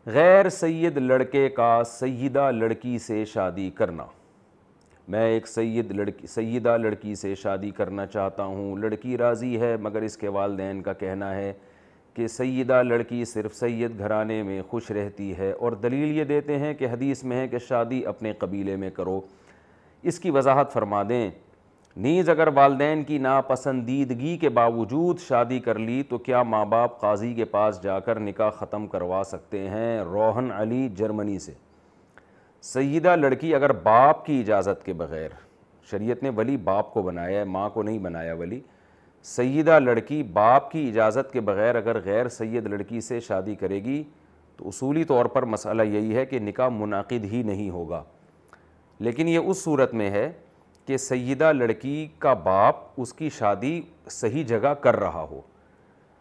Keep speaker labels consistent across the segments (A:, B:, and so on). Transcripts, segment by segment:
A: غیر سید لڑکے کا سیدہ لڑکی سے شادی کرنا۔ میں ایک سیدہ لڑکی سے شادی کرنا چاہتا ہوں، لڑکی راضی ہے مگر اس کے والدین کا کہنا ہے کہ سیدہ لڑکی صرف سید گھرانے میں خوش رہتی ہے، اور دلیل یہ دیتے ہیں کہ حدیث میں ہے کہ شادی اپنے قبیلے میں کرو۔ اس کی وضاحت فرما دیں۔ نیز اگر والدین کی ناپسندیدگی کے باوجود شادی کر لی تو کیا ماں باپ قاضی کے پاس جا کر نکاح ختم کروا سکتے ہیں؟ روہن علی جرمنی سے۔ سیدہ لڑکی اگر باپ کی اجازت کے بغیر، شریعت نے ولی باپ کو بنایا ہے، ماں کو نہیں بنایا ولی، سیدہ لڑکی باپ کی اجازت کے بغیر اگر غیر سید لڑکی سے شادی کرے گی تو اصولی طور پر مسئلہ یہی ہے کہ نکاح منعقد ہی نہیں ہوگا۔ لیکن یہ اس صورت میں ہے کہ سیدہ لڑکی کا باپ اس کی شادی صحیح جگہ کر رہا ہو۔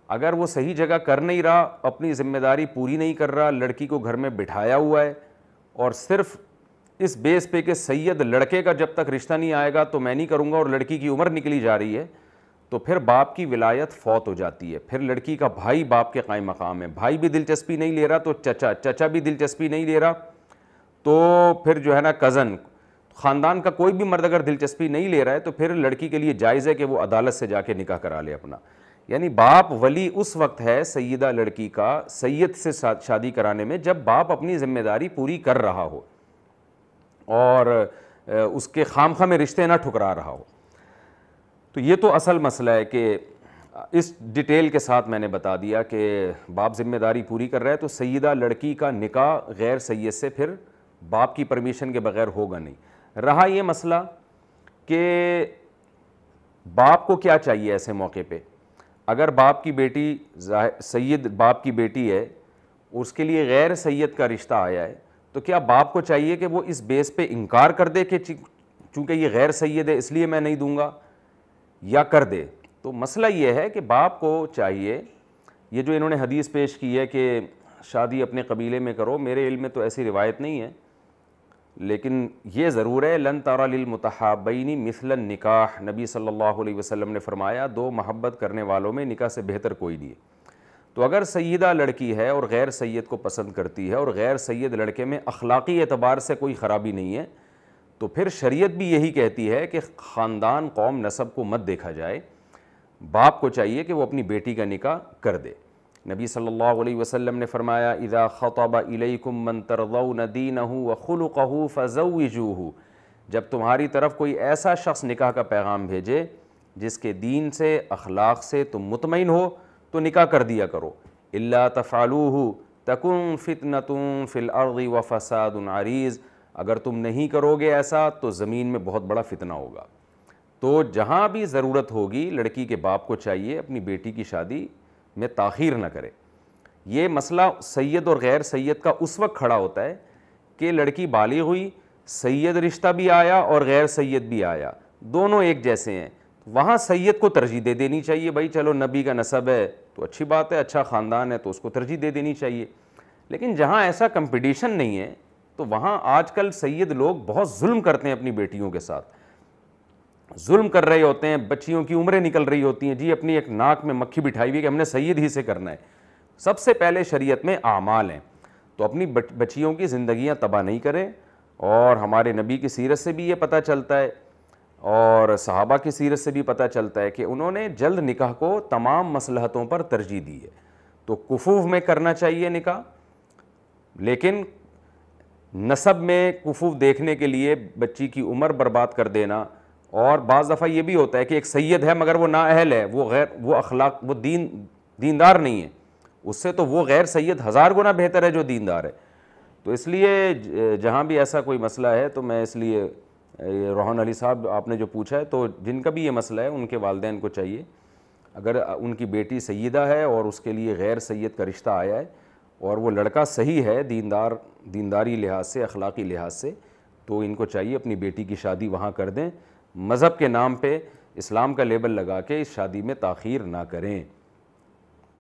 A: اگر وہ صحیح جگہ کر نہیں رہا، اپنی ذمہ داری پوری نہیں کر رہا، لڑکی کو گھر میں بٹھایا ہوا ہے اور صرف اس بیس پہ کہ سید لڑکے کا جب تک رشتہ نہیں آئے گا تو میں نہیں کروں گا، اور لڑکی کی عمر نکلی جا رہی ہے، تو پھر باپ کی ولایت فوت ہو جاتی ہے۔ پھر لڑکی کا بھائی باپ کے قائم مقام ہے، بھائی بھی دلچسپی نہیں لے رہا تو چچا بھی دلچسپی نہیں لے رہا، تو پھر جو ہے نا کزن، خاندان کا کوئی بھی مرد اگر دلچسپی نہیں لے رہا ہے تو پھر لڑکی کے لیے جائز ہے کہ وہ عدالت سے جا کے نکاح کرا لے اپنا۔ یعنی باپ ولی اس وقت ہے سیدہ لڑکی کا سید سے شادی کرانے میں جب باپ اپنی ذمہ داری پوری کر رہا ہو اور اس کے خواہ میں رشتے نہ ٹھکرا رہا ہو۔ تو یہ تو اصل مسئلہ ہے کہ اس ڈیٹیل کے ساتھ میں نے بتا دیا کہ باپ ذمہ داری پوری کر رہا ہے تو سیدہ لڑکی کا نکاح غیر سید سے پھر باپ کی پرمیشن کے بغیر ہوگا نہیں۔ رہا یہ مسئلہ کہ باپ کو کیا چاہیے ایسے موقع پہ، اگر باپ کی بیٹی سید باپ کی بیٹی ہے، اس کے لیے غیر سید کا رشتہ آیا ہے، تو کیا باپ کو چاہیے کہ وہ اس بیس پہ انکار کر دے کہ چونکہ یہ غیر سید ہے اس لیے میں نہیں دوں گا، یا کر دے؟ تو مسئلہ یہ ہے کہ باپ کو چاہیے، یہ جو انہوں نے حدیث پیش کی ہے کہ شادی اپنے قبیلے میں کرو، میرے علم میں تو ایسی روایت نہیں ہے، لیکن یہ ضرور ہے لن تری للمتحابین مثل النکاح، نبی صلی اللہ علیہ وسلم نے فرمایا دو محبت کرنے والوں میں نکاح سے بہتر کوئی نہیں ہے۔ تو اگر سیدہ لڑکی ہے اور غیر سید کو پسند کرتی ہے اور غیر سید لڑکے میں اخلاقی اعتبار سے کوئی خرابی نہیں ہے، تو پھر شریعت بھی یہی کہتی ہے کہ خاندان قوم نسب کو مت دیکھا جائے، باپ کو چاہیے کہ وہ اپنی بیٹی کا نکاح کر دے۔ نبی صلی اللہ علیہ وسلم نے فرمایا اذا خطب الیکم من ترضون دینہ وخلقہ فزوجوہ، جب تمہاری طرف کوئی ایسا شخص نکاح کا پیغام بھیجے جس کے دین سے اخلاق سے تم مطمئن ہو تو نکاح کر دیا کرو۔ الا تفعلوہ تکن فتنۃ فی الارض وفساد عریض، اگر تم نہیں کرو گے ایسا تو زمین میں بہت بڑا فتنہ ہوگا۔ تو جہاں بھی ضرورت ہوگی لڑکی کے باپ کو چاہیے اپنی بیٹی کی شادی میں تاخیر نہ کرے۔ یہ مسئلہ سید اور غیر سید کا اس وقت کھڑا ہوتا ہے کہ لڑکی بالغ ہوئی، سید رشتہ بھی آیا اور غیر سید بھی آیا، دونوں ایک جیسے ہیں، وہاں سید کو ترجیح دے دینی چاہیے، بھائی چلو نبی کا نسب ہے تو اچھی بات ہے، اچھا خاندان ہے تو اس کو ترجیح دے دینی چاہیے۔ لیکن جہاں ایسا کمپٹیشن نہیں ہے تو وہاں آج کل سید لوگ بہت ظلم کرتے ہیں اپنی بیٹیوں کے ساتھ، ظلم کر رہے ہوتے ہیں، بچیوں کی عمریں نکل رہی ہوتی ہیں، جی اپنی ایک ناک میں مکھی بٹھائی ہوئی کہ ہم نے سید ہی سے کرنا ہے۔ سب سے پہلے شریعت میں اعمال ہیں، تو اپنی بچیوں کی زندگیاں تباہ نہیں کریں۔ اور ہمارے نبی کی سیرت سے بھی یہ پتہ چلتا ہے اور صحابہ کی سیرت سے بھی پتہ چلتا ہے کہ انہوں نے جلد نکاح کو تمام مصلحتوں پر ترجیح دی ہے۔ تو کفوف میں کرنا چاہیے نکاح، لیکن نسب میں کفوف دیکھنے کے لیے بچی کی عمر برباد کر دینا، اور بعض دفعہ یہ بھی ہوتا ہے کہ ایک سید ہے مگر وہ نااہل ہے، وہ اخلاق وہ دیندار نہیں ہے، اس سے تو وہ غیر سید ہزار گنا بہتر ہے جو دیندار ہے۔ تو اس لیے جہاں بھی ایسا کوئی مسئلہ ہے تو میں اس لیے روہن علی صاحب آپ نے جو پوچھا ہے، تو جن کا بھی یہ مسئلہ ہے ان کے والدین کو چاہیے اگر ان کی بیٹی سیدہ ہے اور اس کے لیے غیر سید کا رشتہ آیا ہے اور وہ لڑکا صحیح ہے دینداری لحاظ سے اخلاقی لحاظ سے، تو ان کو چاہیے اپنی بیٹی کی شادی وہاں کر دیں، مذہب کے نام پہ اسلام کا لیبل لگا کے اس شادی میں تاخیر نہ کریں۔